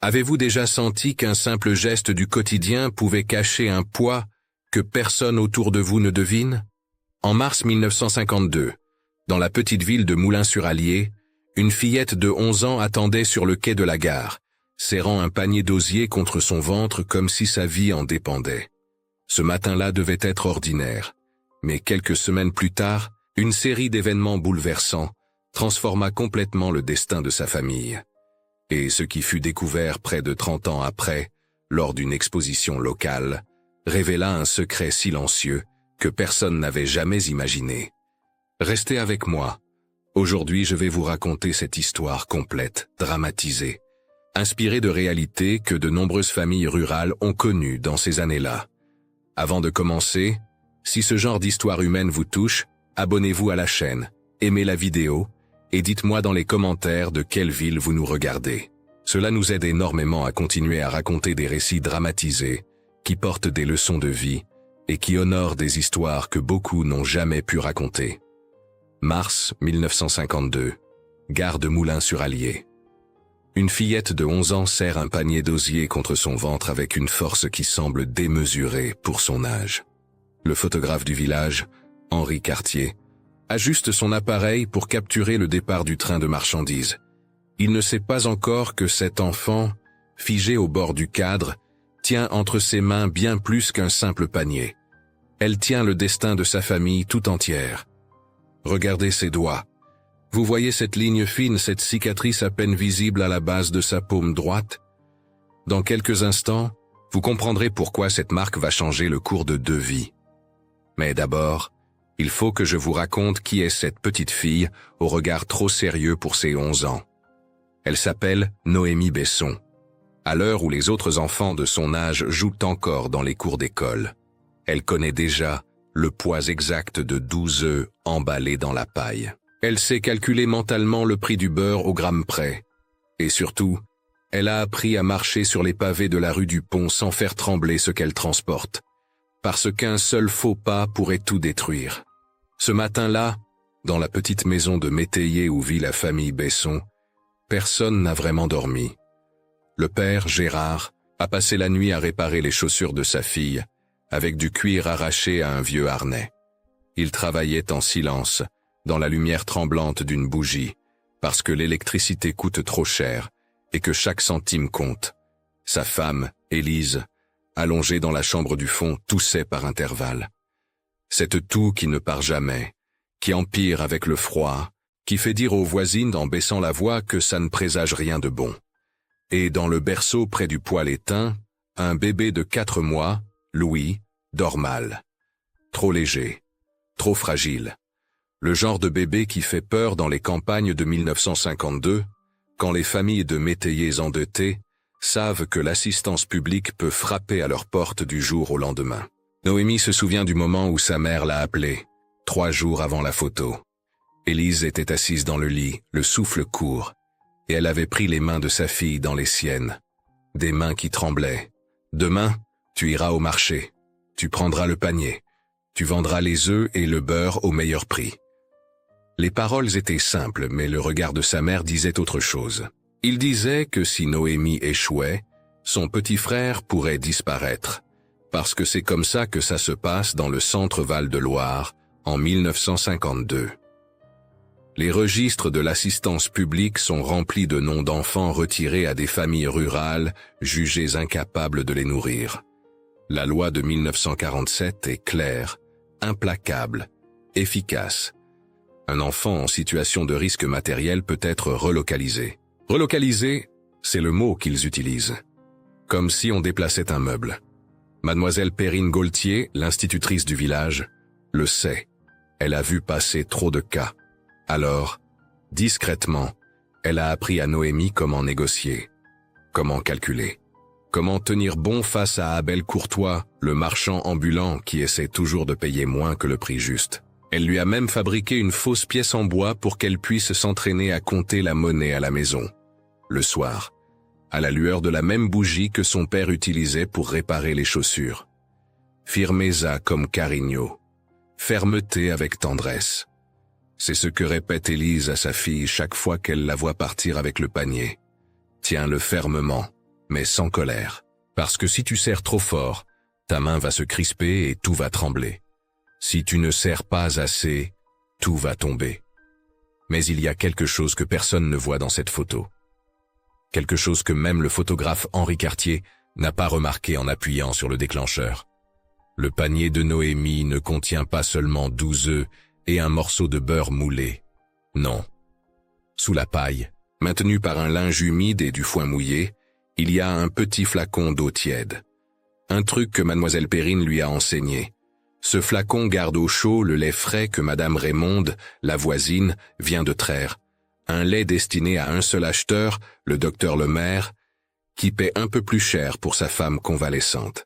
Avez-vous déjà senti qu'un simple geste du quotidien pouvait cacher un poids que personne autour de vous ne devine? En mars 1952, dans la petite ville de Moulins-sur-Allier, une fillette de 11 ans attendait sur le quai de la gare, serrant un panier d'osier contre son ventre comme si sa vie en dépendait. Ce matin-là devait être ordinaire, mais quelques semaines plus tard, une série d'événements bouleversants transforma complètement le destin de sa famille. Et ce qui fut découvert près de 30 ans après, lors d'une exposition locale, révéla un secret silencieux que personne n'avait jamais imaginé. Restez avec moi. Aujourd'hui, je vais vous raconter cette histoire complète, dramatisée, inspirée de réalités que de nombreuses familles rurales ont connues dans ces années-là. Avant de commencer, si ce genre d'histoire humaine vous touche, abonnez-vous à la chaîne, aimez la vidéo, et dites-moi dans les commentaires de quelle ville vous nous regardez. Cela nous aide énormément à continuer à raconter des récits dramatisés, qui portent des leçons de vie, et qui honorent des histoires que beaucoup n'ont jamais pu raconter. Mars 1952, gare de Moulins-sur-Allier. Une fillette de 11 ans serre un panier d'osier contre son ventre avec une force qui semble démesurée pour son âge. Le photographe du village, Henri Cartier, ajuste son appareil pour capturer le départ du train de marchandises. Il ne sait pas encore que cet enfant, figé au bord du cadre, tient entre ses mains bien plus qu'un simple panier. Elle tient le destin de sa famille tout entière. Regardez ses doigts. Vous voyez cette ligne fine, cette cicatrice à peine visible à la base de sa paume droite? Dans quelques instants, vous comprendrez pourquoi cette marque va changer le cours de 2 vies. Mais d'abord, il faut que je vous raconte qui est cette petite fille au regard trop sérieux pour ses 11 ans. Elle s'appelle Noémie Besson, à l'heure où les autres enfants de son âge jouent encore dans les cours d'école. Elle connaît déjà le poids exact de 12 œufs emballés dans la paille. Elle sait calculer mentalement le prix du beurre au gramme près. Et surtout, elle a appris à marcher sur les pavés de la rue du Pont sans faire trembler ce qu'elle transporte, parce qu'un seul faux pas pourrait tout détruire. Ce matin-là, dans la petite maison de métayer où vit la famille Besson, personne n'a vraiment dormi. Le père, Gérard, a passé la nuit à réparer les chaussures de sa fille, avec du cuir arraché à un vieux harnais. Il travaillait en silence, dans la lumière tremblante d'une bougie, parce que l'électricité coûte trop cher et que chaque centime compte. Sa femme, Élise, allongée dans la chambre du fond, toussait par intervalles. Cette toux qui ne part jamais, qui empire avec le froid, qui fait dire aux voisines en baissant la voix que ça ne présage rien de bon. Et dans le berceau près du poêle éteint, un bébé de 4 mois, Louis, dort mal. Trop léger, trop fragile. Le genre de bébé qui fait peur dans les campagnes de 1952, quand les familles de métayers endettés savent que l'assistance publique peut frapper à leur porte du jour au lendemain. Noémie se souvient du moment où sa mère l'a appelée, 3 jours avant la photo. Élise était assise dans le lit, le souffle court, et elle avait pris les mains de sa fille dans les siennes. Des mains qui tremblaient. Demain, tu iras au marché. Tu prendras le panier. Tu vendras les œufs et le beurre au meilleur prix. Les paroles étaient simples, mais le regard de sa mère disait autre chose. Il disait que si Noémie échouait, son petit frère pourrait disparaître, parce que c'est comme ça que ça se passe dans le centre Val-de-Loire en 1952. Les registres de l'assistance publique sont remplis de noms d'enfants retirés à des familles rurales jugées incapables de les nourrir. La loi de 1947 est claire, implacable, efficace. Un enfant en situation de risque matériel peut être relocalisé. Relocalisé, c'est le mot qu'ils utilisent. Comme si on déplaçait un meuble. Mademoiselle Perrine Gaultier, l'institutrice du village, le sait. Elle a vu passer trop de cas. Alors, discrètement, elle a appris à Noémie comment négocier, comment calculer, comment tenir bon face à Abel Courtois, le marchand ambulant qui essaie toujours de payer moins que le prix juste. Elle lui a même fabriqué une fausse pièce en bois pour qu'elle puisse s'entraîner à compter la monnaie à la maison, le soir, à la lueur de la même bougie que son père utilisait pour réparer les chaussures. Firmeza comme Carigno, fermeté avec tendresse. C'est ce que répète Élise à sa fille chaque fois qu'elle la voit partir avec le panier. Tiens-le fermement, mais sans colère. Parce que si tu serres trop fort, ta main va se crisper et tout va trembler. Si tu ne serres pas assez, tout va tomber. Mais il y a quelque chose que personne ne voit dans cette photo. Quelque chose que même le photographe Henri Cartier n'a pas remarqué en appuyant sur le déclencheur. Le panier de Noémie ne contient pas seulement 12 œufs et un morceau de beurre moulé. Non. Sous la paille, maintenu par un linge humide et du foin mouillé, il y a un petit flacon d'eau tiède. Un truc que mademoiselle Perrine lui a enseigné. Ce flacon garde au chaud le lait frais que madame Raymonde, la voisine, vient de traire. Un lait destiné à un seul acheteur, le docteur Lemaire, qui paie un peu plus cher pour sa femme convalescente.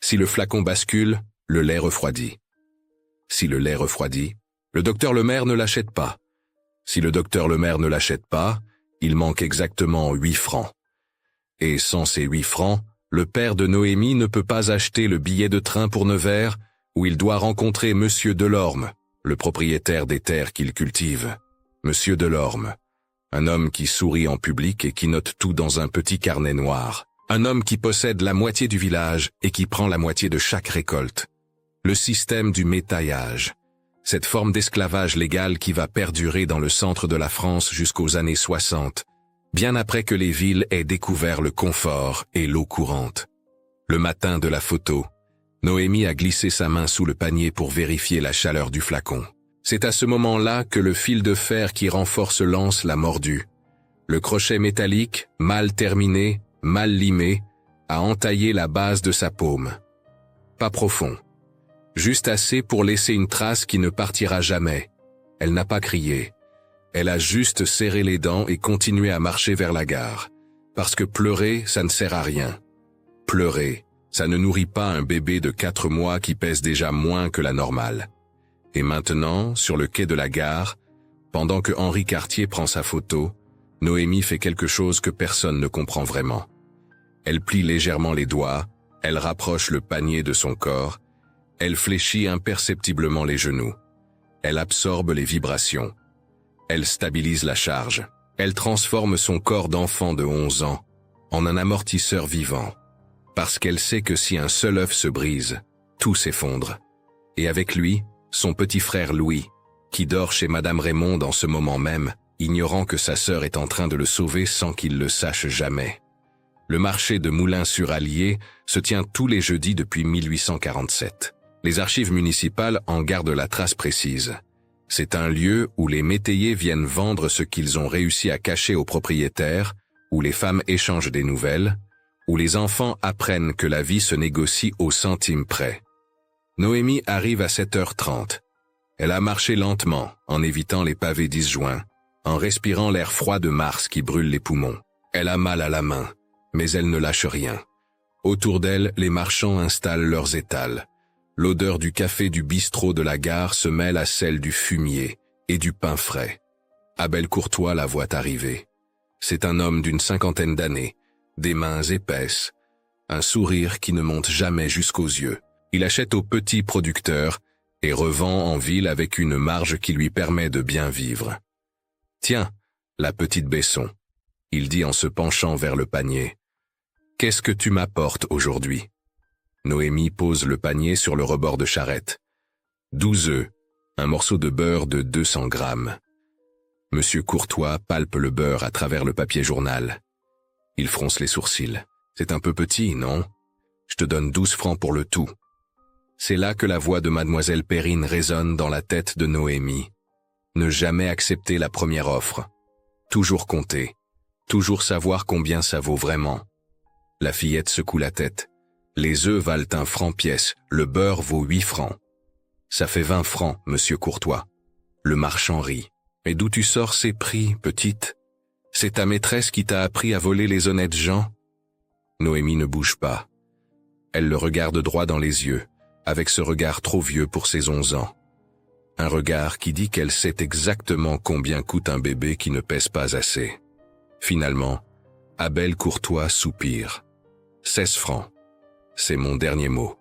Si le flacon bascule, le lait refroidit. Si le lait refroidit, le docteur Lemaire ne l'achète pas. Si le docteur Lemaire ne l'achète pas, il manque exactement 8 francs. Et sans ces 8 francs, le père de Noémie ne peut pas acheter le billet de train pour Nevers, où il doit rencontrer Monsieur Delorme, le propriétaire des terres qu'il cultive. Monsieur Delorme, un homme qui sourit en public et qui note tout dans un petit carnet noir. Un homme qui possède la moitié du village et qui prend la moitié de chaque récolte. Le système du métaillage. Cette forme d'esclavage légal qui va perdurer dans le centre de la France jusqu'aux années 60, bien après que les villes aient découvert le confort et l'eau courante. Le matin de la photo, Noémie a glissé sa main sous le panier pour vérifier la chaleur du flacon. C'est à ce moment-là que le fil de fer qui renforce l'anse l'a mordu. Le crochet métallique, mal terminé, mal limé, a entaillé la base de sa paume. Pas profond. Juste assez pour laisser une trace qui ne partira jamais. Elle n'a pas crié. Elle a juste serré les dents et continué à marcher vers la gare. Parce que pleurer, ça ne sert à rien. Pleurer, ça ne nourrit pas un bébé de 4 mois qui pèse déjà moins que la normale. Et maintenant, sur le quai de la gare, pendant que Henri Cartier prend sa photo, Noémie fait quelque chose que personne ne comprend vraiment. Elle plie légèrement les doigts, elle rapproche le panier de son corps, elle fléchit imperceptiblement les genoux. Elle absorbe les vibrations. Elle stabilise la charge. Elle transforme son corps d'enfant de 11 ans en un amortisseur vivant. Parce qu'elle sait que si un seul œuf se brise, tout s'effondre. Et avec lui, son petit frère Louis, qui dort chez madame Raymonde en ce moment même, ignorant que sa sœur est en train de le sauver sans qu'il le sache jamais. Le marché de Moulins-sur-Allier se tient tous les jeudis depuis 1847. Les archives municipales en gardent la trace précise. C'est un lieu où les métayers viennent vendre ce qu'ils ont réussi à cacher aux propriétaires, où les femmes échangent des nouvelles, où les enfants apprennent que la vie se négocie au centime près. Noémie arrive à 7h30. Elle a marché lentement, en évitant les pavés disjoints, en respirant l'air froid de mars qui brûle les poumons. Elle a mal à la main, mais elle ne lâche rien. Autour d'elle, les marchands installent leurs étals. L'odeur du café du bistrot de la gare se mêle à celle du fumier et du pain frais. Abel Courtois la voit arriver. C'est un homme d'une 50aine d'années, des mains épaisses, un sourire qui ne monte jamais jusqu'aux yeux. Il achète aux petits producteurs et revend en ville avec une marge qui lui permet de bien vivre. « Tiens, la petite Besson », il dit en se penchant vers le panier. « Qu'est-ce que tu m'apportes aujourd'hui ?» Noémie pose le panier sur le rebord de charrette. 12 œufs, un morceau de beurre de 200 grammes. Monsieur Courtois palpe le beurre à travers le papier journal. Il fronce les sourcils. « C'est un peu petit, non ? Je te donne 12 francs pour le tout. » C'est là que la voix de mademoiselle Perrine résonne dans la tête de Noémie. Ne jamais accepter la première offre. Toujours compter. Toujours savoir combien ça vaut vraiment. La fillette secoue la tête. Les œufs valent 1 franc pièce, le beurre vaut 8 francs. Ça fait 20 francs, monsieur Courtois. Le marchand rit. Mais d'où tu sors ces prix, petite? C'est ta maîtresse qui t'a appris à voler les honnêtes gens? Noémie ne bouge pas. Elle le regarde droit dans les yeux, avec ce regard trop vieux pour ses 11 ans. Un regard qui dit qu'elle sait exactement combien coûte un bébé qui ne pèse pas assez. Finalement, Abel Courtois soupire. 16 francs. C'est mon dernier mot.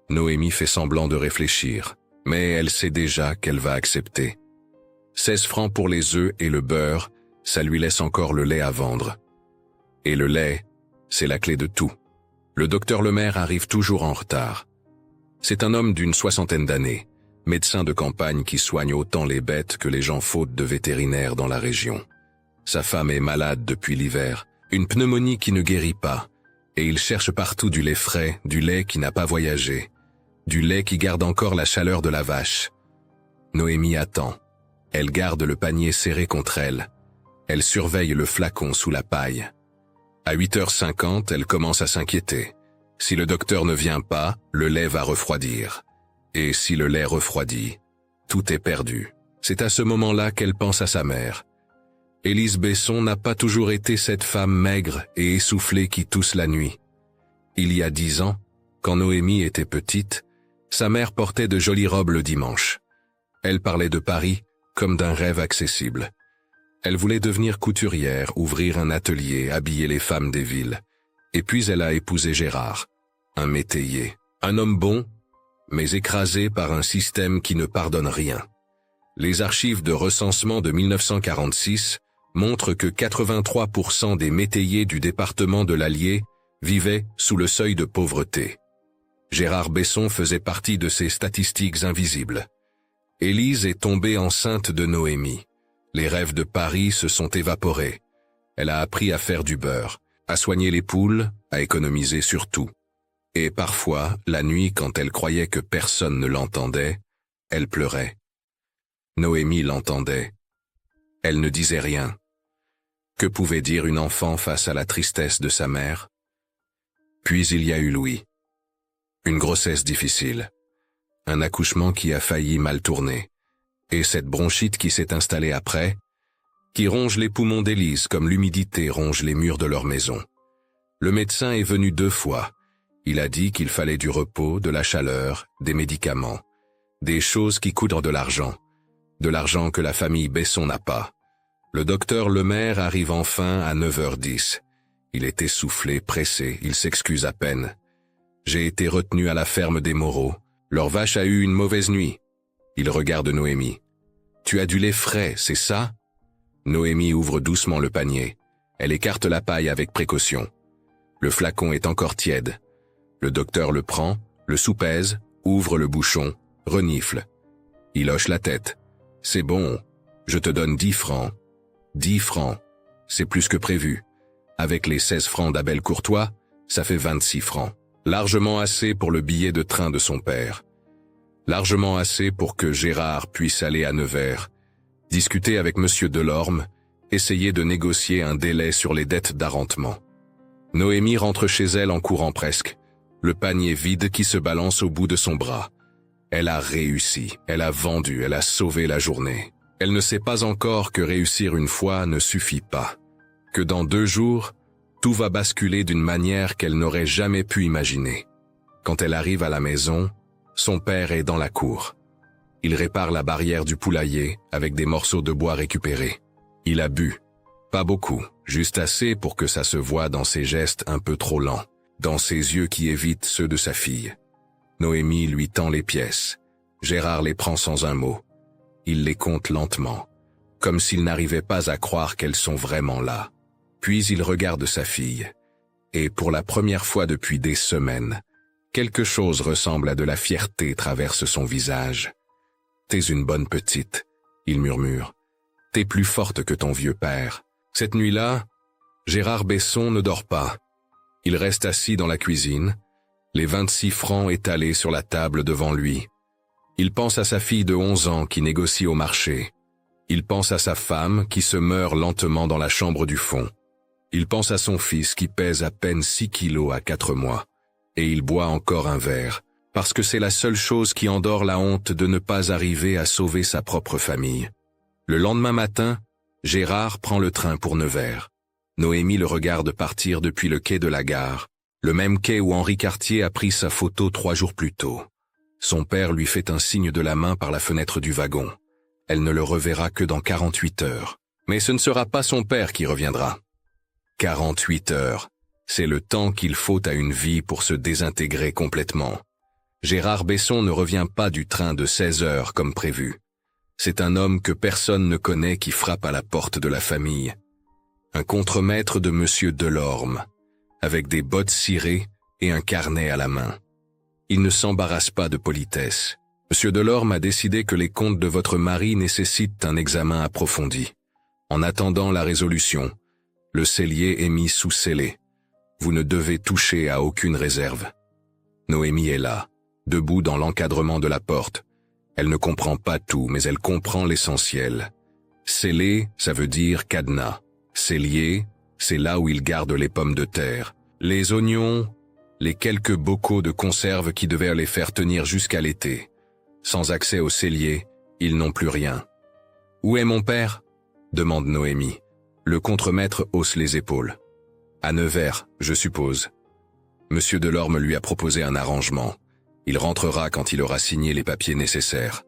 Noémie fait semblant de réfléchir, mais elle sait déjà qu'elle va accepter. 16 francs pour les œufs et le beurre, ça lui laisse encore le lait à vendre. Et le lait, c'est la clé de tout. Le docteur Lemaire arrive toujours en retard. C'est un homme d'une 60aine d'années, médecin de campagne qui soigne autant les bêtes que les gens faute de vétérinaires dans la région. Sa femme est malade depuis l'hiver, une pneumonie qui ne guérit pas, et il cherche partout du lait frais, du lait qui n'a pas voyagé, du lait qui garde encore la chaleur de la vache. Noémie attend. Elle garde le panier serré contre elle. Elle surveille le flacon sous la paille. À 8h50, elle commence à s'inquiéter. Si le docteur ne vient pas, le lait va refroidir. Et si le lait refroidit, tout est perdu. C'est à ce moment-là qu'elle pense à sa mère. Élise Besson n'a pas toujours été cette femme maigre et essoufflée qui tousse la nuit. Il y a 10 ans, quand Noémie était petite, sa mère portait de jolies robes le dimanche. Elle parlait de Paris comme d'un rêve accessible. Elle voulait devenir couturière, ouvrir un atelier, habiller les femmes des villes. Et puis elle a épousé Gérard, un métayer, un homme bon, mais écrasé par un système qui ne pardonne rien. Les archives de recensement de 1946 montrent que 83% des métayers du département de l'Allier vivaient sous le seuil de pauvreté. Gérard Besson faisait partie de ces statistiques invisibles. Élise est tombée enceinte de Noémie. Les rêves de Paris se sont évaporés. Elle a appris à faire du beurre, à soigner les poules, à économiser sur tout. Et parfois, la nuit, quand elle croyait que personne ne l'entendait, elle pleurait. Noémie l'entendait. Elle ne disait rien. Que pouvait dire une enfant face à la tristesse de sa mère? Puis il y a eu Louis. Une grossesse difficile. Un accouchement qui a failli mal tourner. Et cette bronchite qui s'est installée après, qui ronge les poumons d'Élise comme l'humidité ronge les murs de leur maison. Le médecin est venu 2 fois. Il a dit qu'il fallait du repos, de la chaleur, des médicaments. Des choses qui coûtent de l'argent. De l'argent que la famille Besson n'a pas. Le docteur Lemaire arrive enfin à 9h10. Il est essoufflé, pressé, il s'excuse à peine. J'ai été retenu à la ferme des Moreaux. Leur vache a eu une mauvaise nuit. Il regarde Noémie. Tu as du lait frais, c'est ça? Noémie ouvre doucement le panier. Elle écarte la paille avec précaution. Le flacon est encore tiède. Le docteur le prend, le soupèse, ouvre le bouchon, renifle. Il hoche la tête. C'est bon, je te donne 10 francs. 10 francs, c'est plus que prévu. Avec les 16 francs d'Abel Courtois, ça fait 26 francs. Largement assez pour le billet de train de son père. Largement assez pour que Gérard puisse aller à Nevers, discuter avec Monsieur Delorme, essayer de négocier un délai sur les dettes d'arrentement. Noémie rentre chez elle en courant presque, le panier vide qui se balance au bout de son bras. Elle a réussi, elle a vendu, elle a sauvé la journée. Elle ne sait pas encore que réussir une fois ne suffit pas, que dans 2 jours, tout va basculer d'une manière qu'elle n'aurait jamais pu imaginer. Quand elle arrive à la maison, son père est dans la cour. Il répare la barrière du poulailler avec des morceaux de bois récupérés. Il a bu. Pas beaucoup, juste assez pour que ça se voie dans ses gestes un peu trop lents, dans ses yeux qui évitent ceux de sa fille. Noémie lui tend les pièces. Gérard les prend sans un mot. Il les compte lentement, comme s'il n'arrivait pas à croire qu'elles sont vraiment là. Puis il regarde sa fille. Et pour la première fois depuis des semaines, quelque chose ressemble à de la fierté traverse son visage. « T'es une bonne petite », il murmure. « T'es plus forte que ton vieux père. » Cette nuit-là, Gérard Besson ne dort pas. Il reste assis dans la cuisine, les 26 francs étalés sur la table devant lui. Il pense à sa fille de 11 ans qui négocie au marché. Il pense à sa femme qui se meurt lentement dans la chambre du fond. Il pense à son fils qui pèse à peine 6 kilos à 4 mois. Et il boit encore un verre, parce que c'est la seule chose qui endort la honte de ne pas arriver à sauver sa propre famille. Le lendemain matin, Gérard prend le train pour Nevers. Noémie le regarde partir depuis le quai de la gare, le même quai où Henri Cartier a pris sa photo 3 jours plus tôt. Son père lui fait un signe de la main par la fenêtre du wagon. Elle ne le reverra que dans 48 heures. Mais ce ne sera pas son père qui reviendra. 48 heures, c'est le temps qu'il faut à une vie pour se désintégrer complètement. Gérard Besson ne revient pas du train de 16 heures comme prévu. C'est un homme que personne ne connaît qui frappe à la porte de la famille. Un contremaître de Monsieur Delorme. avec des bottes cirées et un carnet à la main. Il ne s'embarrasse pas de politesse. Monsieur Delorme a décidé que les comptes de votre mari nécessitent un examen approfondi. En attendant la résolution, le cellier est mis sous scellé. Vous ne devez toucher à aucune réserve. Noémie est là, debout dans l'encadrement de la porte. Elle ne comprend pas tout, mais elle comprend l'essentiel. Scellé, ça veut dire cadenas. Cellier, c'est là où il garde les pommes de terre, les oignons, les quelques bocaux de conserve qui devaient les faire tenir jusqu'à l'été. Sans accès au cellier, ils n'ont plus rien. « Où est mon père ?» demande Noémie. Le contremaître hausse les épaules. « À Nevers, je suppose. » Monsieur Delorme lui a proposé un arrangement. Il rentrera quand il aura signé les papiers nécessaires.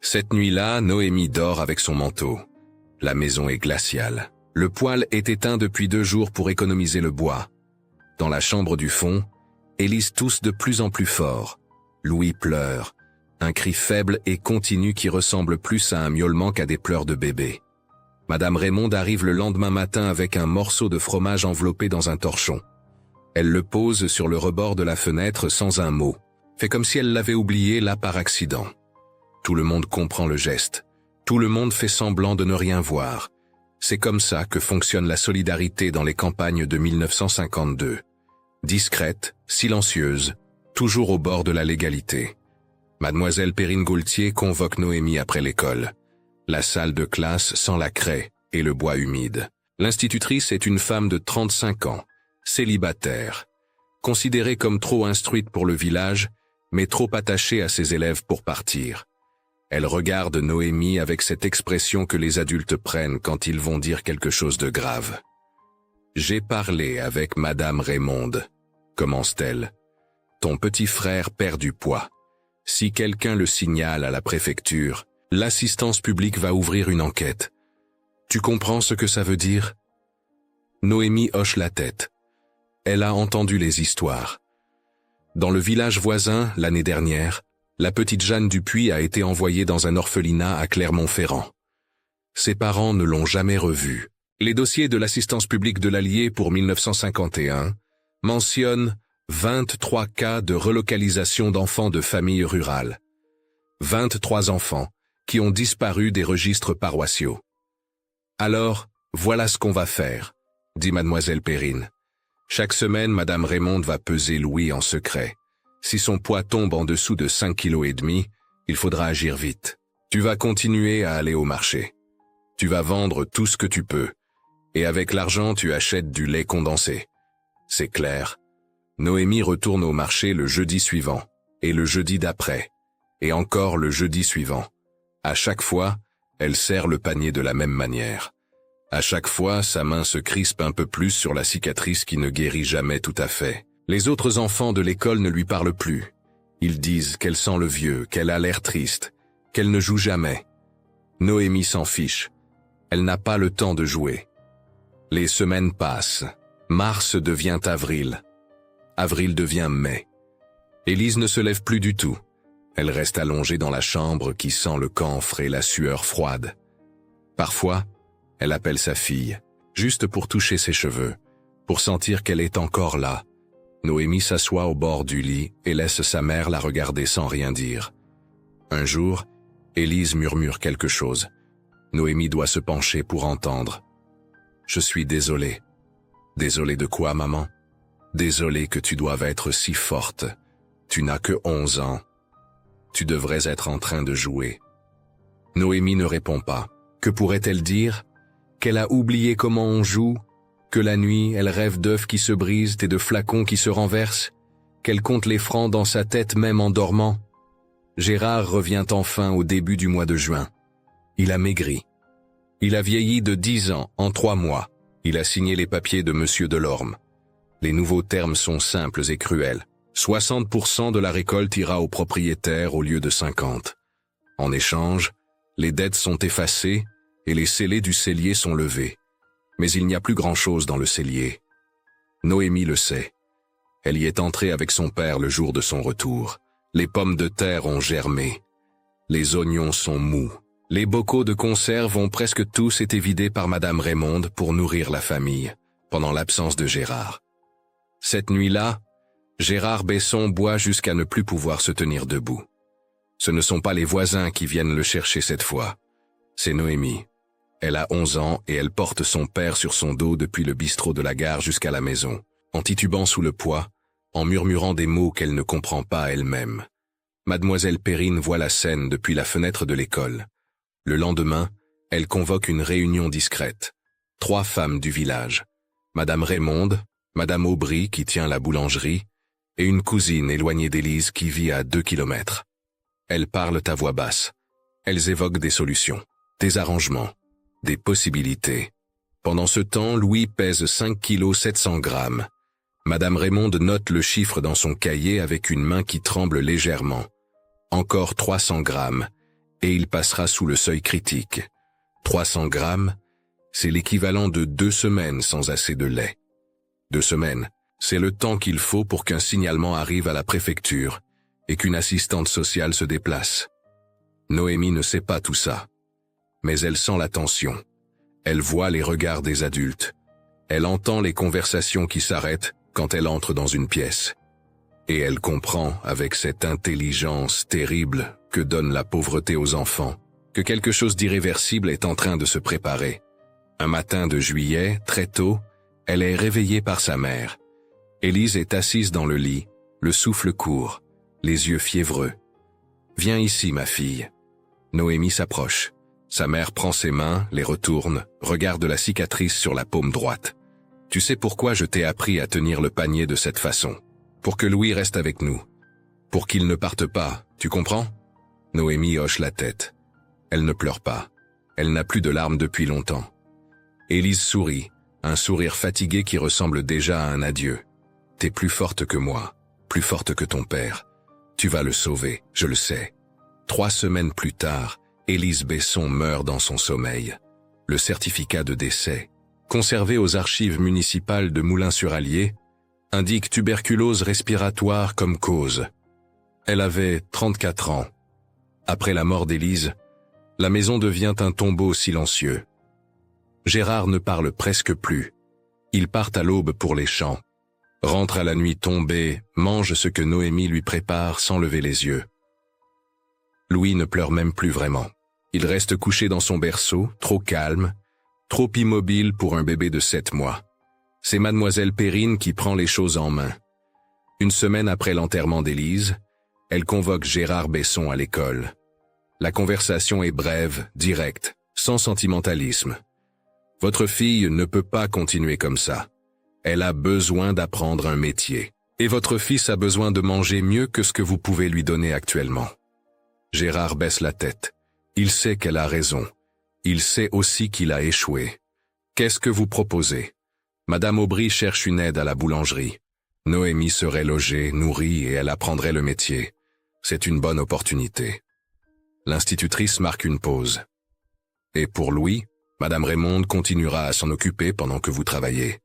Cette nuit-là, Noémie dort avec son manteau. La maison est glaciale. Le poêle est éteint depuis 2 jours pour économiser le bois. Dans la chambre du fond, Élise tousse de plus en plus fort. Louis pleure. Un cri faible et continu qui ressemble plus à un miaulement qu'à des pleurs de bébé. Madame Raymonde arrive le lendemain matin avec un morceau de fromage enveloppé dans un torchon. Elle le pose sur le rebord de la fenêtre sans un mot. Fait comme si elle l'avait oublié là par accident. Tout le monde comprend le geste. Tout le monde fait semblant de ne rien voir. C'est comme ça que fonctionne la solidarité dans les campagnes de 1952. Discrète, silencieuse, toujours au bord de la légalité. Mademoiselle Perrine Gaultier convoque Noémie après l'école. La salle de classe sent la craie et le bois humide. L'institutrice est une femme de 35 ans, célibataire, considérée comme trop instruite pour le village, mais trop attachée à ses élèves pour partir. Elle regarde Noémie avec cette expression que les adultes prennent quand ils vont dire quelque chose de grave. « J'ai parlé avec Madame Raymonde, » commence-t-elle. « Ton petit frère perd du poids. Si quelqu'un le signale à la préfecture, l'assistance publique va ouvrir une enquête. Tu comprends ce que ça veut dire ?» Noémie hoche la tête. Elle a entendu les histoires. Dans le village voisin, l'année dernière, la petite Jeanne Dupuis a été envoyée dans un orphelinat à Clermont-Ferrand. Ses parents ne l'ont jamais revue. Les dossiers de l'assistance publique de l'Allier pour 1951 mentionnent 23 cas de relocalisation d'enfants de familles rurales. 23 enfants qui ont disparu des registres paroissiaux. « Alors, voilà ce qu'on va faire », dit mademoiselle Perrine. « Chaque semaine, madame Raymonde va peser Louis en secret. Si son poids tombe en dessous de 5,5 kg, il faudra agir vite. Tu vas continuer à aller au marché. Tu vas vendre tout ce que tu peux. Et avec l'argent, tu achètes du lait condensé. C'est clair. » Noémie retourne au marché le jeudi suivant, et le jeudi d'après, et encore le jeudi suivant. À chaque fois, elle serre le panier de la même manière. À chaque fois, sa main se crispe un peu plus sur la cicatrice qui ne guérit jamais tout à fait. Les autres enfants de l'école ne lui parlent plus. Ils disent qu'elle sent le vieux, qu'elle a l'air triste, qu'elle ne joue jamais. Noémie s'en fiche. Elle n'a pas le temps de jouer. Les semaines passent. Mars devient avril. Avril devient mai. Élise ne se lève plus du tout. Elle reste allongée dans la chambre qui sent le camphre et la sueur froide. Parfois, elle appelle sa fille, juste pour toucher ses cheveux, pour sentir qu'elle est encore là. Noémie s'assoit au bord du lit et laisse sa mère la regarder sans rien dire. Un jour, Élise murmure quelque chose. Noémie doit se pencher pour entendre. « Je suis désolée. »« Désolée de quoi, maman ? » ?»« Désolée que tu doives être si forte. Tu n'as que 11 ans. Tu devrais être en train de jouer. » Noémie ne répond pas. Que pourrait-elle dire? Qu'elle a oublié comment on joue? Que la nuit, elle rêve d'œufs qui se brisent et de flacons qui se renversent? Qu'elle compte les francs dans sa tête même en dormant? Gérard revient enfin au début du mois de juin. Il a maigri. Il a vieilli de 10 ans en 3 mois. Il a signé les papiers de Monsieur Delorme. Les nouveaux termes sont simples et cruels. 60% de la récolte ira au propriétaire au lieu de 50%. En échange, les dettes sont effacées et les scellés du cellier sont levés. Mais il n'y a plus grand-chose dans le cellier. Noémie le sait. Elle y est entrée avec son père le jour de son retour. Les pommes de terre ont germé. Les oignons sont mous. Les bocaux de conserve ont presque tous été vidés par madame Raymonde pour nourrir la famille, pendant l'absence de Gérard. Cette nuit-là, Gérard Besson boit jusqu'à ne plus pouvoir se tenir debout. Ce ne sont pas les voisins qui viennent le chercher cette fois. C'est Noémie. Elle a 11 ans et elle porte son père sur son dos depuis le bistrot de la gare jusqu'à la maison, en titubant sous le poids, en murmurant des mots qu'elle ne comprend pas elle-même. Mademoiselle Perrine voit la scène depuis la fenêtre de l'école. Le lendemain, elle convoque une réunion discrète. 3 femmes du village. Madame Raymonde, Madame Aubry qui tient la boulangerie, et une cousine éloignée d'Élise qui vit à 2 kilomètres. Elles parlent à voix basse. Elles évoquent des solutions, des arrangements, des possibilités. Pendant ce temps, Louis pèse 5 kilos 700 grammes. Madame Raymonde note le chiffre dans son cahier avec une main qui tremble légèrement. Encore 300 grammes, et il passera sous le seuil critique. 300 grammes, c'est l'équivalent de 2 semaines sans assez de lait. 2 semaines, c'est le temps qu'il faut pour qu'un signalement arrive à la préfecture et qu'une assistante sociale se déplace. Noémie ne sait pas tout ça, mais elle sent la tension. Elle voit les regards des adultes. Elle entend les conversations qui s'arrêtent quand elle entre dans une pièce. Et elle comprend, avec cette intelligence terrible que donne la pauvreté aux enfants, que quelque chose d'irréversible est en train de se préparer. Un matin de juillet, très tôt, elle est réveillée par sa mère. Élise est assise dans le lit, le souffle court, les yeux fiévreux. « Viens ici, ma fille. » Noémie s'approche. Sa mère prend ses mains, les retourne, regarde la cicatrice sur la paume droite. « Tu sais pourquoi je t'ai appris à tenir le panier de cette façon? Pour que Louis reste avec nous. Pour qu'il ne parte pas, tu comprends ?» Noémie hoche la tête. Elle ne pleure pas. Elle n'a plus de larmes depuis longtemps. Élise sourit, un sourire fatigué qui ressemble déjà à un adieu. « T'es plus forte que moi, plus forte que ton père. Tu vas le sauver, je le sais. » 3 semaines plus tard, Élise Besson meurt dans son sommeil. Le certificat de décès, conservé aux archives municipales de Moulins-sur-Allier, indique tuberculose respiratoire comme cause. Elle avait 34 ans. Après la mort d'Élise, la maison devient un tombeau silencieux. Gérard ne parle presque plus. Ils partent à l'aube pour les champs. Rentre à la nuit tombée, mange ce que Noémie lui prépare sans lever les yeux. Louis ne pleure même plus vraiment. Il reste couché dans son berceau, trop calme, trop immobile pour un bébé de 7 mois. C'est Mademoiselle Perrine qui prend les choses en main. Une semaine après l'enterrement d'Élise, elle convoque Gérard Besson à l'école. La conversation est brève, directe, sans sentimentalisme. « Votre fille ne peut pas continuer comme ça. Elle a besoin d'apprendre un métier. Et votre fils a besoin de manger mieux que ce que vous pouvez lui donner actuellement. » Gérard baisse la tête. Il sait qu'elle a raison. Il sait aussi qu'il a échoué. « Qu'est-ce que vous proposez ?» Madame Aubry cherche une aide à la boulangerie. Noémie serait logée, nourrie et elle apprendrait le métier. C'est une bonne opportunité. L'institutrice marque une pause. « Et pour Louis, Madame Raymonde continuera à s'en occuper pendant que vous travaillez.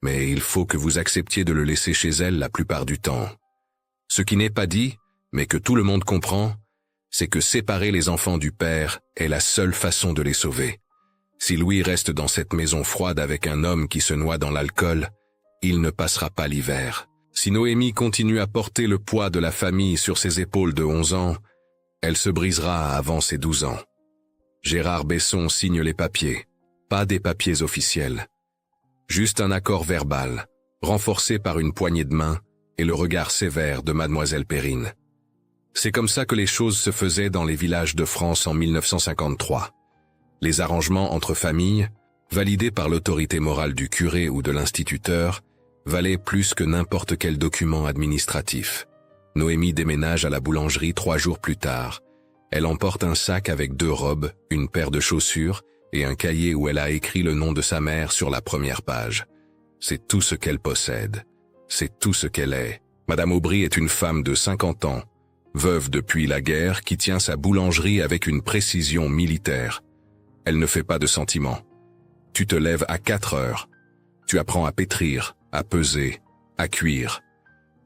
Mais il faut que vous acceptiez de le laisser chez elle la plupart du temps. Ce qui n'est pas dit, mais que tout le monde comprend, c'est que séparer les enfants du père est la seule façon de les sauver. Si Louis reste dans cette maison froide avec un homme qui se noie dans l'alcool, il ne passera pas l'hiver. Si Noémie continue à porter le poids de la famille sur ses épaules de 11 ans, elle se brisera avant ses 12 ans. Gérard Besson signe les papiers, pas des papiers officiels. Juste un accord verbal, renforcé par une poignée de main et le regard sévère de Mademoiselle Perrine. C'est comme ça que les choses se faisaient dans les villages de France en 1953. Les arrangements entre familles, validés par l'autorité morale du curé ou de l'instituteur, valaient plus que n'importe quel document administratif. Noémie déménage à la boulangerie 3 jours plus tard. Elle emporte un sac avec 2 robes, une paire de chaussures et un cahier où elle a écrit le nom de sa mère sur la première page. C'est tout ce qu'elle possède. C'est tout ce qu'elle est. Madame Aubry est une femme de 50 ans, veuve depuis la guerre, qui tient sa boulangerie avec une précision militaire. Elle ne fait pas de sentiments. Tu te lèves à 4 heures. Tu apprends à pétrir, à peser, à cuire.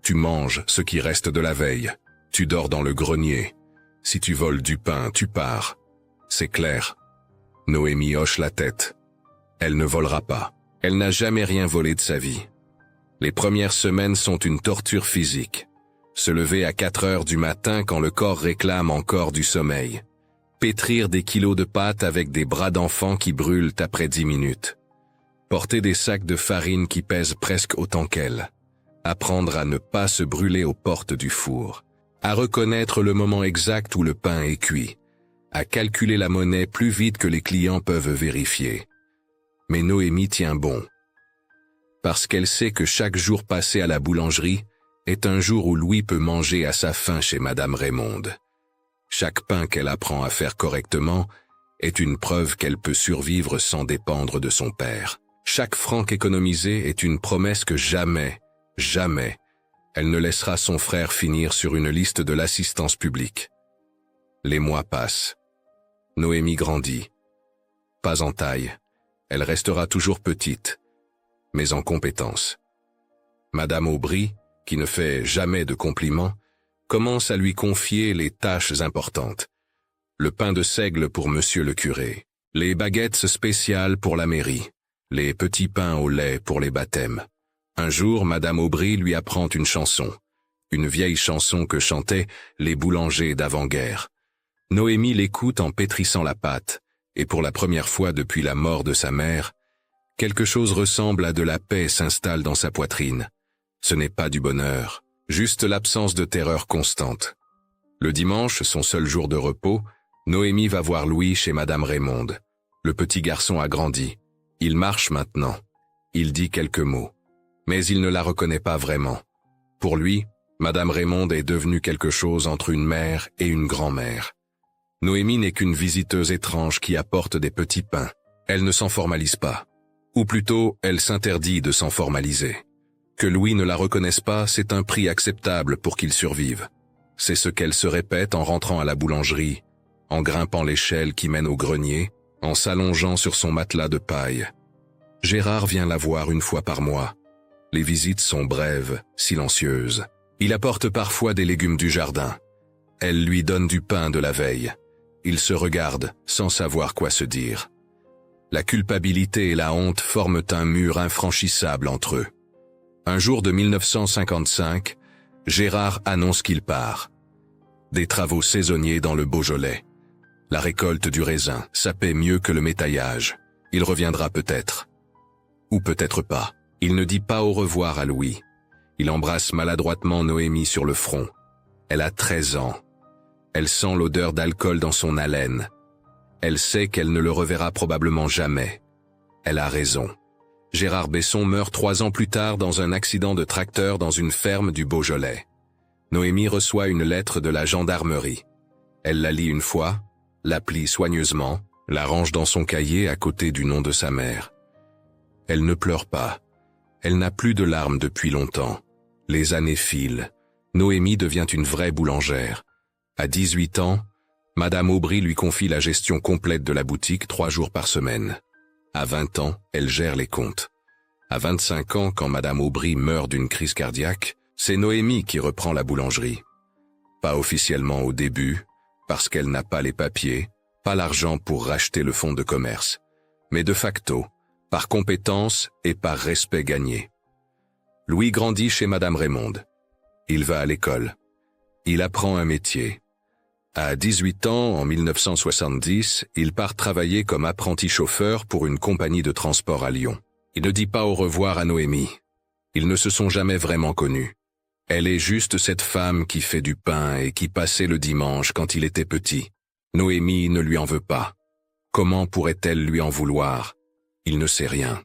Tu manges ce qui reste de la veille. Tu dors dans le grenier. Si tu voles du pain, tu pars. C'est clair. Noémie hoche la tête. Elle ne volera pas. Elle n'a jamais rien volé de sa vie. Les premières semaines sont une torture physique. Se lever à 4 heures du matin quand le corps réclame encore du sommeil. Pétrir des kilos de pâtes avec des bras d'enfant qui brûlent après 10 minutes. Porter des sacs de farine qui pèsent presque autant qu'elle. Apprendre à ne pas se brûler aux portes du four. À reconnaître le moment exact où le pain est cuit. À calculer la monnaie plus vite que les clients peuvent vérifier. Mais Noémie tient bon. Parce qu'elle sait que chaque jour passé à la boulangerie est un jour où Louis peut manger à sa faim chez Madame Raymonde. Chaque pain qu'elle apprend à faire correctement est une preuve qu'elle peut survivre sans dépendre de son père. Chaque franc économisé est une promesse que jamais, jamais, elle ne laissera son frère finir sur une liste de l'assistance publique. Les mois passent. Noémie grandit. Pas en taille, elle restera toujours petite, mais en compétence. Madame Aubry, qui ne fait jamais de compliments, commence à lui confier les tâches importantes. Le pain de seigle pour monsieur le curé, les baguettes spéciales pour la mairie, les petits pains au lait pour les baptêmes. Un jour, Madame Aubry lui apprend une vieille chanson que chantaient les boulangers d'avant-guerre. Noémie l'écoute en pétrissant la pâte, et pour la première fois depuis la mort de sa mère, quelque chose ressemble à de la paix s'installe dans sa poitrine. Ce n'est pas du bonheur, juste l'absence de terreur constante. Le dimanche, son seul jour de repos, Noémie va voir Louis chez Madame Raymonde. Le petit garçon a grandi. Il marche maintenant. Il dit quelques mots. Mais il ne la reconnaît pas vraiment. Pour lui, Madame Raymonde est devenue quelque chose entre une mère et une grand-mère. Noémie n'est qu'une visiteuse étrange qui apporte des petits pains. Elle ne s'en formalise pas. Ou plutôt, elle s'interdit de s'en formaliser. Que Louis ne la reconnaisse pas, c'est un prix acceptable pour qu'il survive. C'est ce qu'elle se répète en rentrant à la boulangerie, en grimpant l'échelle qui mène au grenier, en s'allongeant sur son matelas de paille. Gérard vient la voir une fois par mois. Les visites sont brèves, silencieuses. Il apporte parfois des légumes du jardin. Elle lui donne du pain de la veille. Ils se regardent, sans savoir quoi se dire. La culpabilité et la honte forment un mur infranchissable entre eux. Un jour de 1955, Gérard annonce qu'il part. Des travaux saisonniers dans le Beaujolais. La récolte du raisin, ça paie mieux que le métaillage. Il reviendra peut-être. Ou peut-être pas. Il ne dit pas au revoir à Louis. Il embrasse maladroitement Noémie sur le front. Elle a 13 ans. Elle sent l'odeur d'alcool dans son haleine. Elle sait qu'elle ne le reverra probablement jamais. Elle a raison. Gérard Besson meurt 3 ans plus tard dans un accident de tracteur dans une ferme du Beaujolais. Noémie reçoit une lettre de la gendarmerie. Elle la lit une fois, la plie soigneusement, la range dans son cahier à côté du nom de sa mère. Elle ne pleure pas. Elle n'a plus de larmes depuis longtemps. Les années filent. Noémie devient une vraie boulangère. À 18 ans, Madame Aubry lui confie la gestion complète de la boutique 3 jours par semaine. À 20 ans, elle gère les comptes. À 25 ans, quand Madame Aubry meurt d'une crise cardiaque, c'est Noémie qui reprend la boulangerie. Pas officiellement au début, parce qu'elle n'a pas les papiers, pas l'argent pour racheter le fonds de commerce, mais de facto, par compétence et par respect gagné. Louis grandit chez Madame Raymonde. Il va à l'école. Il apprend un métier. À 18 ans, en 1970, il part travailler comme apprenti chauffeur pour une compagnie de transport à Lyon. Il ne dit pas au revoir à Noémie. Ils ne se sont jamais vraiment connus. Elle est juste cette femme qui fait du pain et qui passait le dimanche quand il était petit. Noémie ne lui en veut pas. Comment pourrait-elle lui en vouloir? Il ne sait rien.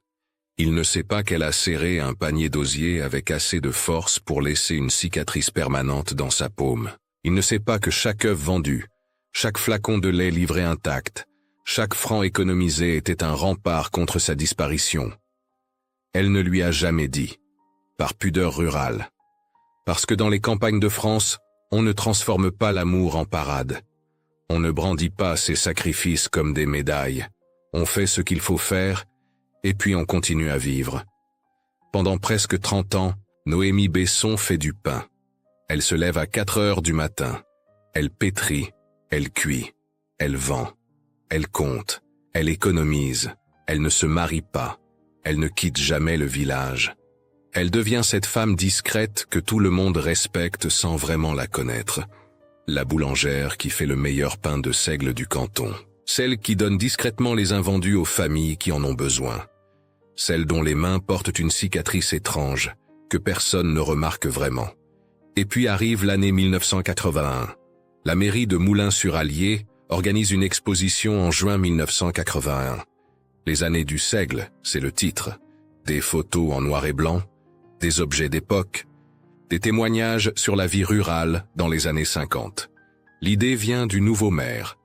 Il ne sait pas qu'elle a serré un panier d'osier avec assez de force pour laisser une cicatrice permanente dans sa paume. Il ne sait pas que chaque œuf vendu, chaque flacon de lait livré intact, chaque franc économisé était un rempart contre sa disparition. Elle ne lui a jamais dit, par pudeur rurale. Parce que dans les campagnes de France, on ne transforme pas l'amour en parade. On ne brandit pas ses sacrifices comme des médailles. On fait ce qu'il faut faire, et puis on continue à vivre. Pendant presque 30 ans, Noémie Besson fait du pain. Elle se lève à 4 heures du matin. Elle pétrit, elle cuit, elle vend, elle compte, elle économise, elle ne se marie pas, elle ne quitte jamais le village. Elle devient cette femme discrète que tout le monde respecte sans vraiment la connaître. La boulangère qui fait le meilleur pain de seigle du canton. Celle qui donne discrètement les invendus aux familles qui en ont besoin. Celle dont les mains portent une cicatrice étrange, que personne ne remarque vraiment. Et puis arrive l'année 1981. La mairie de Moulins-sur-Allier organise une exposition en juin 1981. Les années du seigle, c'est le titre. Des photos en noir et blanc, des objets d'époque, des témoignages sur la vie rurale dans les années 50. L'idée vient du nouveau maire,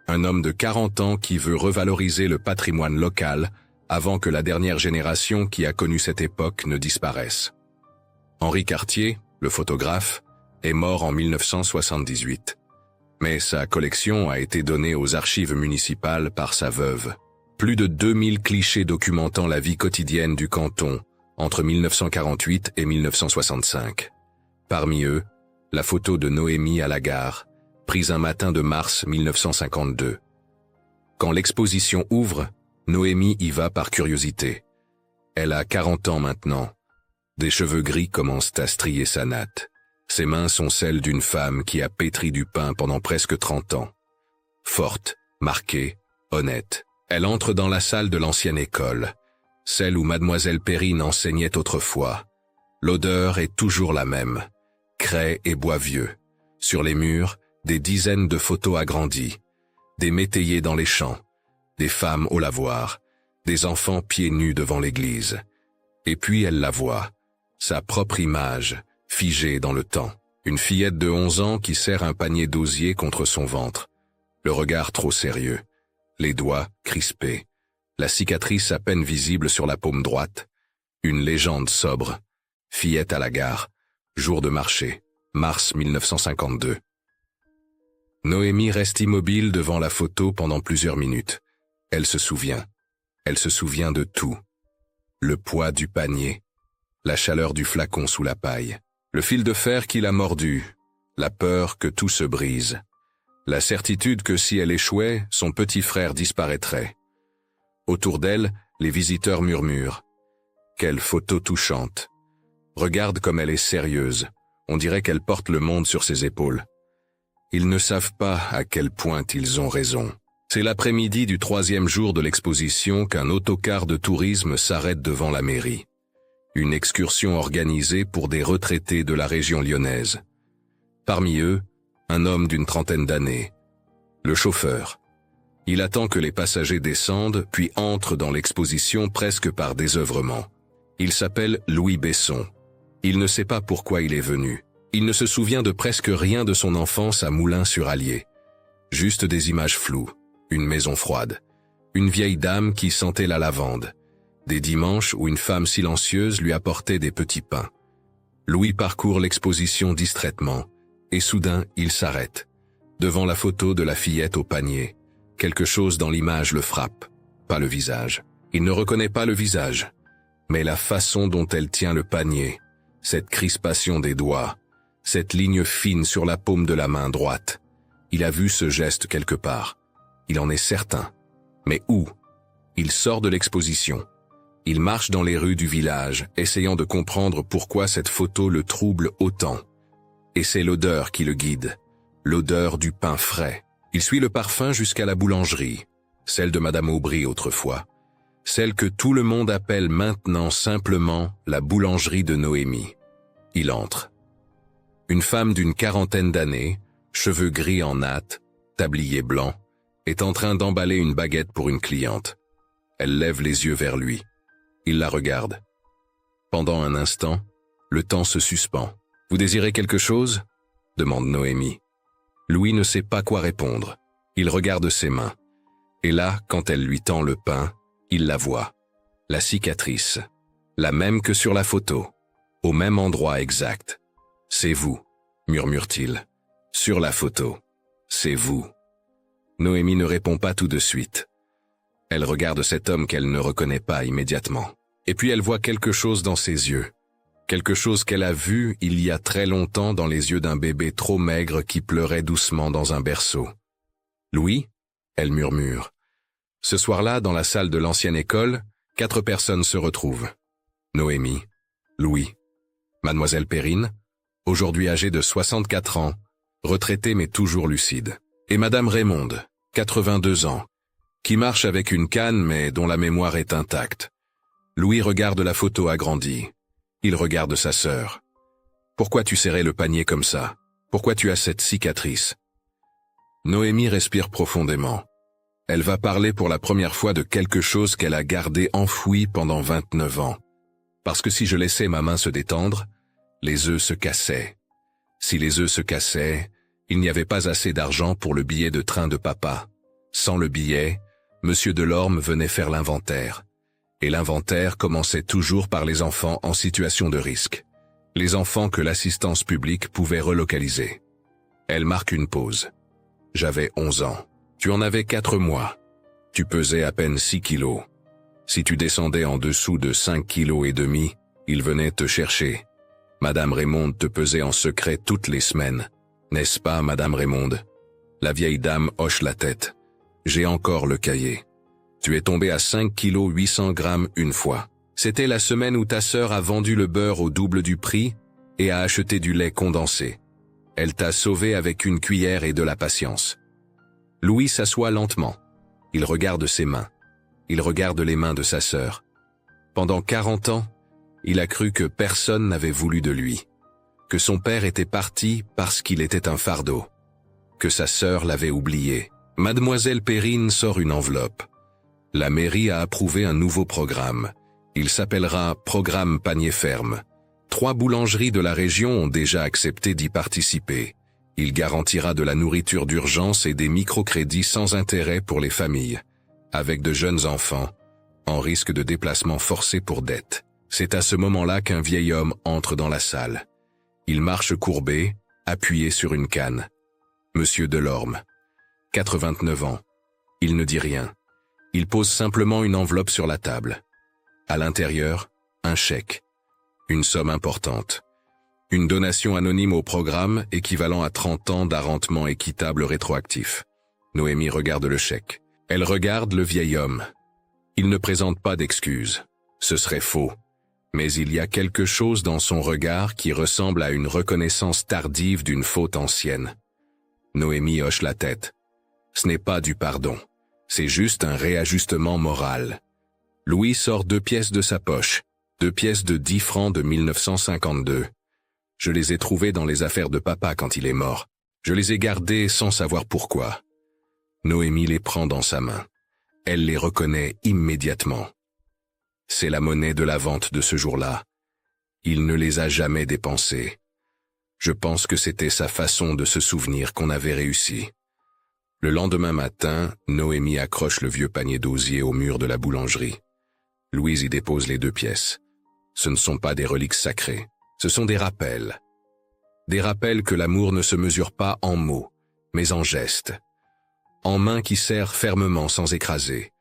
un homme de 40 ans qui veut revaloriser le patrimoine local avant que la dernière génération qui a connu cette époque ne disparaisse. Henri Cartier, le photographe, est mort en 1978. Mais sa collection a été donnée aux archives municipales par sa veuve. Plus de 2000 clichés documentant la vie quotidienne du canton entre 1948 et 1965. Parmi eux, la photo de Noémie à la gare, prise un matin de mars 1952. Quand l'exposition ouvre, Noémie y va par curiosité. Elle a 40 ans maintenant. Des cheveux gris commencent à strier sa natte. Ses mains sont celles d'une femme qui a pétri du pain pendant presque 30 ans. Forte, marquée, honnête. Elle entre dans la salle de l'ancienne école, celle où mademoiselle Perrine enseignait autrefois. L'odeur est toujours la même, craie et bois vieux. Sur les murs, des dizaines de photos agrandies, des métayers dans les champs, des femmes au lavoir, des enfants pieds nus devant l'église. Et puis elle la voit, sa propre image, figée dans le temps. Une fillette de 11 ans qui serre un panier d'osier contre son ventre, le regard trop sérieux. Les doigts crispés, la cicatrice à peine visible sur la paume droite, une légende sobre, fillette à la gare, jour de marché, mars 1952. Noémie reste immobile devant la photo pendant plusieurs minutes. Elle se souvient de tout. Le poids du panier, la chaleur du flacon sous la paille, le fil de fer qui l'a mordu, la peur que tout se brise. La certitude que si elle échouait, son petit frère disparaîtrait. Autour d'elle, les visiteurs murmurent. Quelle photo touchante. Regarde comme elle est sérieuse. On dirait qu'elle porte le monde sur ses épaules. Ils ne savent pas à quel point ils ont raison. C'est l'après-midi du 3e jour de l'exposition qu'un autocar de tourisme s'arrête devant la mairie. Une excursion organisée pour des retraités de la région lyonnaise. Parmi eux, un homme d'une trentaine d'années. Le chauffeur. Il attend que les passagers descendent, puis entrent dans l'exposition presque par désœuvrement. Il s'appelle Louis Besson. Il ne sait pas pourquoi il est venu. Il ne se souvient de presque rien de son enfance à Moulins-sur-Allier. Juste des images floues, une maison froide, une vieille dame qui sentait la lavande, des dimanches où une femme silencieuse lui apportait des petits pains. Louis parcourt l'exposition distraitement. Et soudain, il s'arrête. Devant la photo de la fillette au panier, quelque chose dans l'image le frappe, pas le visage. Il ne reconnaît pas le visage, mais la façon dont elle tient le panier, cette crispation des doigts, cette ligne fine sur la paume de la main droite. Il a vu ce geste quelque part. Il en est certain. Mais où? Il sort de l'exposition. Il marche dans les rues du village, essayant de comprendre pourquoi cette photo le trouble autant. Et c'est l'odeur qui le guide, l'odeur du pain frais. Il suit le parfum jusqu'à la boulangerie, celle de Madame Aubry autrefois, celle que tout le monde appelle maintenant simplement la boulangerie de Noémie. Il entre. Une femme d'une quarantaine d'années, cheveux gris en natte, tablier blanc, est en train d'emballer une baguette pour une cliente. Elle lève les yeux vers lui. Il la regarde. Pendant un instant, le temps se suspend. « Vous désirez quelque chose ?» demande Noémie. Louis ne sait pas quoi répondre. Il regarde ses mains. Et là, quand elle lui tend le pain, il la voit. La cicatrice. La même que sur la photo. Au même endroit exact. « C'est vous », murmure-t-il. « Sur la photo. C'est vous. » Noémie ne répond pas tout de suite. Elle regarde cet homme qu'elle ne reconnaît pas immédiatement. Et puis elle voit quelque chose dans ses yeux. Quelque chose qu'elle a vu il y a très longtemps dans les yeux d'un bébé trop maigre qui pleurait doucement dans un berceau. « Louis ?» elle murmure. Ce soir-là, dans la salle de l'ancienne école, 4 personnes se retrouvent. Noémie, Louis. Mademoiselle Perrine, aujourd'hui âgée de 64 ans, retraitée mais toujours lucide. Et Madame Raymonde, 82 ans, qui marche avec une canne mais dont la mémoire est intacte. Louis regarde la photo agrandie. Il regarde sa sœur. Pourquoi tu serrais le panier comme ça? Pourquoi tu as cette cicatrice? Noémie respire profondément. Elle va parler pour la première fois de quelque chose qu'elle a gardé enfoui pendant 29 ans. Parce que si je laissais ma main se détendre, les œufs se cassaient. Si les œufs se cassaient, il n'y avait pas assez d'argent pour le billet de train de papa. Sans le billet, Monsieur Delorme venait faire l'inventaire. Et l'inventaire commençait toujours par les enfants en situation de risque. Les enfants que l'assistance publique pouvait relocaliser. Elle marque une pause. J'avais 11 ans. Tu en avais 4 mois. Tu pesais à peine 6 kilos. Si tu descendais en dessous de 5 kilos et demi, il venait te chercher. Madame Raymonde te pesait en secret toutes les semaines. N'est-ce pas, Madame Raymonde? La vieille dame hoche la tête. J'ai encore le cahier. Tu es tombé à 5 kilos 800 grammes une fois. C'était la semaine où ta sœur a vendu le beurre au double du prix et a acheté du lait condensé. Elle t'a sauvé avec une cuillère et de la patience. Louis s'assoit lentement. Il regarde ses mains. Il regarde les mains de sa sœur. Pendant 40 ans, il a cru que personne n'avait voulu de lui. Que son père était parti parce qu'il était un fardeau. Que sa sœur l'avait oublié. Mademoiselle Perrine sort une enveloppe. La mairie a approuvé un nouveau programme. Il s'appellera Programme Panier Ferme. 3 boulangeries de la région ont déjà accepté d'y participer. Il garantira de la nourriture d'urgence et des microcrédits sans intérêt pour les familles, avec de jeunes enfants, en risque de déplacement forcé pour dette. C'est à ce moment-là qu'un vieil homme entre dans la salle. Il marche courbé, appuyé sur une canne. Monsieur Delorme. 89 ans. Il ne dit rien. Il pose simplement une enveloppe sur la table. À l'intérieur, un chèque. Une somme importante. Une donation anonyme au programme équivalent à 30 ans d'arrentement équitable rétroactif. Noémie regarde le chèque. Elle regarde le vieil homme. Il ne présente pas d'excuses. Ce serait faux. Mais il y a quelque chose dans son regard qui ressemble à une reconnaissance tardive d'une faute ancienne. Noémie hoche la tête. Ce n'est pas du pardon. C'est juste un réajustement moral. Louis sort 2 pièces de sa poche. 2 pièces de 10 francs de 1952. Je les ai trouvées dans les affaires de papa quand il est mort. Je les ai gardées sans savoir pourquoi. Noémie les prend dans sa main. Elle les reconnaît immédiatement. C'est la monnaie de la vente de ce jour-là. Il ne les a jamais dépensées. Je pense que c'était sa façon de se souvenir qu'on avait réussi. Le lendemain matin, Noémie accroche le vieux panier d'osier au mur de la boulangerie. Louise y dépose les 2 pièces. Ce ne sont pas des reliques sacrées, ce sont des rappels. Des rappels que l'amour ne se mesure pas en mots, mais en gestes. En mains qui serrent fermement sans écraser.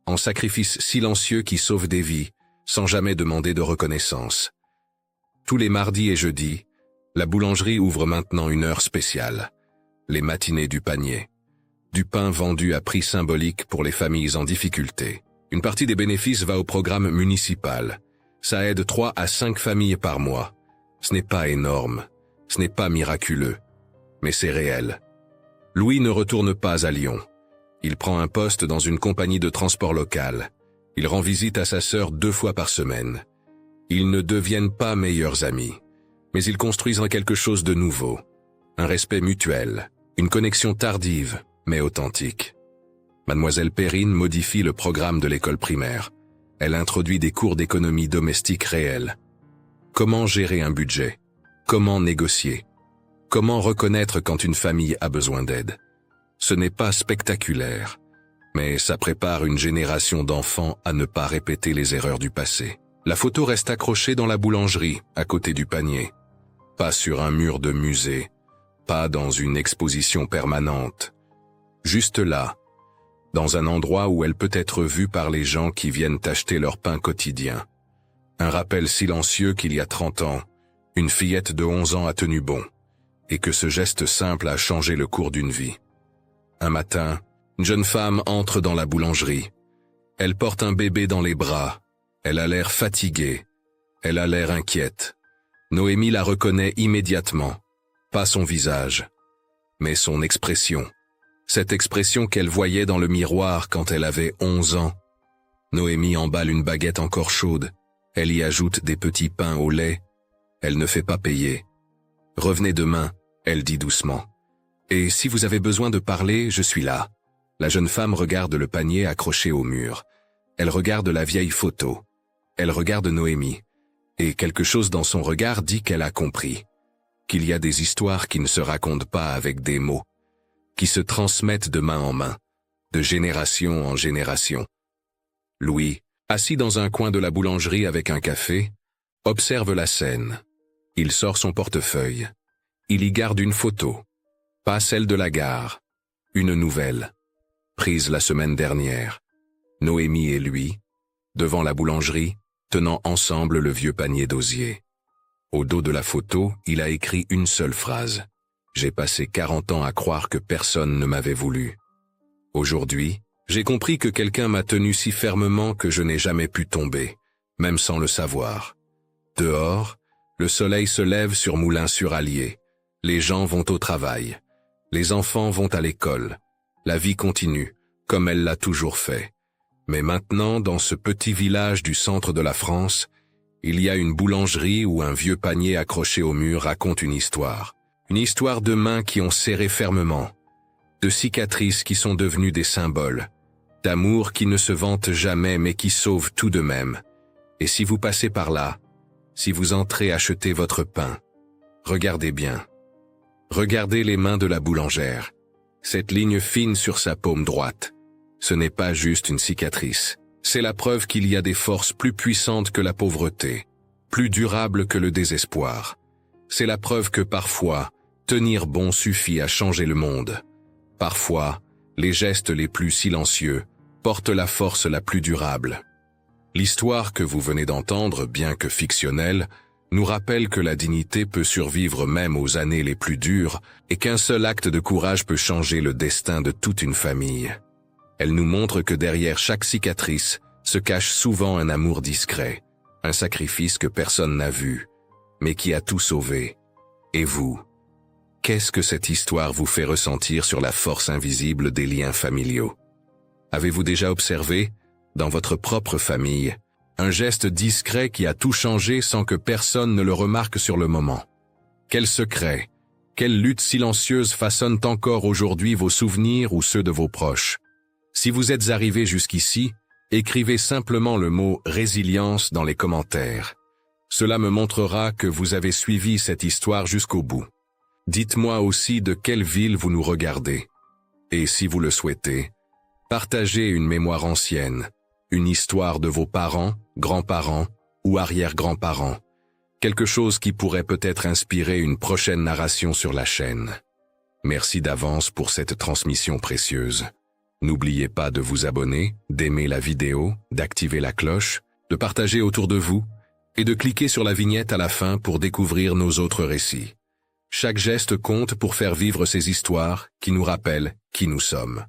En sacrifices silencieux qui sauvent des vies, sans jamais demander de reconnaissance. Tous les mardis et jeudis, la boulangerie ouvre maintenant une heure spéciale. Les matinées du panier. Du pain vendu à prix symbolique pour les familles en difficulté. Une partie des bénéfices va au programme municipal. Ça aide 3 à 5 familles par mois. Ce n'est pas énorme, ce n'est pas miraculeux, mais c'est réel. Louis ne retourne pas à Lyon. Il prend un poste dans une compagnie de transport local. Il rend visite à sa sœur 2 fois par semaine. Ils ne deviennent pas meilleurs amis, mais ils construisent quelque chose de nouveau. Un respect mutuel, une connexion tardive, mais authentique. Mademoiselle Perrine modifie le programme de l'école primaire. Elle introduit des cours d'économie domestique réels. Comment gérer un budget? Comment négocier? Comment reconnaître quand une famille a besoin d'aide? Ce n'est pas spectaculaire, mais ça prépare une génération d'enfants à ne pas répéter les erreurs du passé. La photo reste accrochée dans la boulangerie, à côté du panier. Pas sur un mur de musée, pas dans une exposition permanente. Juste là, dans un endroit où elle peut être vue par les gens qui viennent acheter leur pain quotidien. Un rappel silencieux qu'il y a 30 ans, une fillette de 11 ans a tenu bon, et que ce geste simple a changé le cours d'une vie. Un matin, une jeune femme entre dans la boulangerie. Elle porte un bébé dans les bras. Elle a l'air fatiguée. Elle a l'air inquiète. Noémie la reconnaît immédiatement. Pas son visage, mais son expression. Cette expression qu'elle voyait dans le miroir quand elle avait 11 ans. Noémie emballe une baguette encore chaude. Elle y ajoute des petits pains au lait. Elle ne fait pas payer. « Revenez demain », elle dit doucement. « Et si vous avez besoin de parler, je suis là. » La jeune femme regarde le panier accroché au mur. Elle regarde la vieille photo. Elle regarde Noémie. Et quelque chose dans son regard dit qu'elle a compris. Qu'il y a des histoires qui ne se racontent pas avec des mots. Qui se transmettent de main en main. De génération en génération. Louis, assis dans un coin de la boulangerie avec un café, observe la scène. Il sort son portefeuille. Il y garde une photo. Pas celle de la gare. Une nouvelle. Prise la semaine dernière. Noémie et lui, devant la boulangerie, tenant ensemble le vieux panier d'osier. Au dos de la photo, il a écrit une seule phrase. « J'ai passé 40 ans à croire que personne ne m'avait voulu. Aujourd'hui, j'ai compris que quelqu'un m'a tenu si fermement que je n'ai jamais pu tomber, même sans le savoir. Dehors, le soleil se lève sur Moulins-sur-Allier. Les gens vont au travail. Les enfants vont à l'école. La vie continue, comme elle l'a toujours fait. Mais maintenant, dans ce petit village du centre de la France, il y a une boulangerie où un vieux panier accroché au mur raconte une histoire. Une histoire de mains qui ont serré fermement, de cicatrices qui sont devenues des symboles, d'amour qui ne se vante jamais mais qui sauve tout de même. Et si vous passez par là, si vous entrez acheter votre pain, regardez bien. Regardez les mains de la boulangère. Cette ligne fine sur sa paume droite. Ce n'est pas juste une cicatrice. C'est la preuve qu'il y a des forces plus puissantes que la pauvreté, plus durables que le désespoir. C'est la preuve que parfois, tenir bon suffit à changer le monde. Parfois, les gestes les plus silencieux portent la force la plus durable. L'histoire que vous venez d'entendre, bien que fictionnelle, nous rappelle que la dignité peut survivre même aux années les plus dures et qu'un seul acte de courage peut changer le destin de toute une famille. Elle nous montre que derrière chaque cicatrice se cache souvent un amour discret, un sacrifice que personne n'a vu, mais qui a tout sauvé. Et vous, qu'est-ce que cette histoire vous fait ressentir sur la force invisible des liens familiaux? Avez-vous déjà observé, dans votre propre famille, un geste discret qui a tout changé sans que personne ne le remarque sur le moment? Quels secrets, quelles luttes silencieuses façonnent encore aujourd'hui vos souvenirs ou ceux de vos proches? Si vous êtes arrivé jusqu'ici, écrivez simplement le mot « résilience » dans les commentaires. Cela me montrera que vous avez suivi cette histoire jusqu'au bout. Dites-moi aussi de quelle ville vous nous regardez. Et si vous le souhaitez, partagez une mémoire ancienne, une histoire de vos parents, grands-parents ou arrière-grands-parents, quelque chose qui pourrait peut-être inspirer une prochaine narration sur la chaîne. Merci d'avance pour cette transmission précieuse. N'oubliez pas de vous abonner, d'aimer la vidéo, d'activer la cloche, de partager autour de vous et de cliquer sur la vignette à la fin pour découvrir nos autres récits. Chaque geste compte pour faire vivre ces histoires qui nous rappellent qui nous sommes.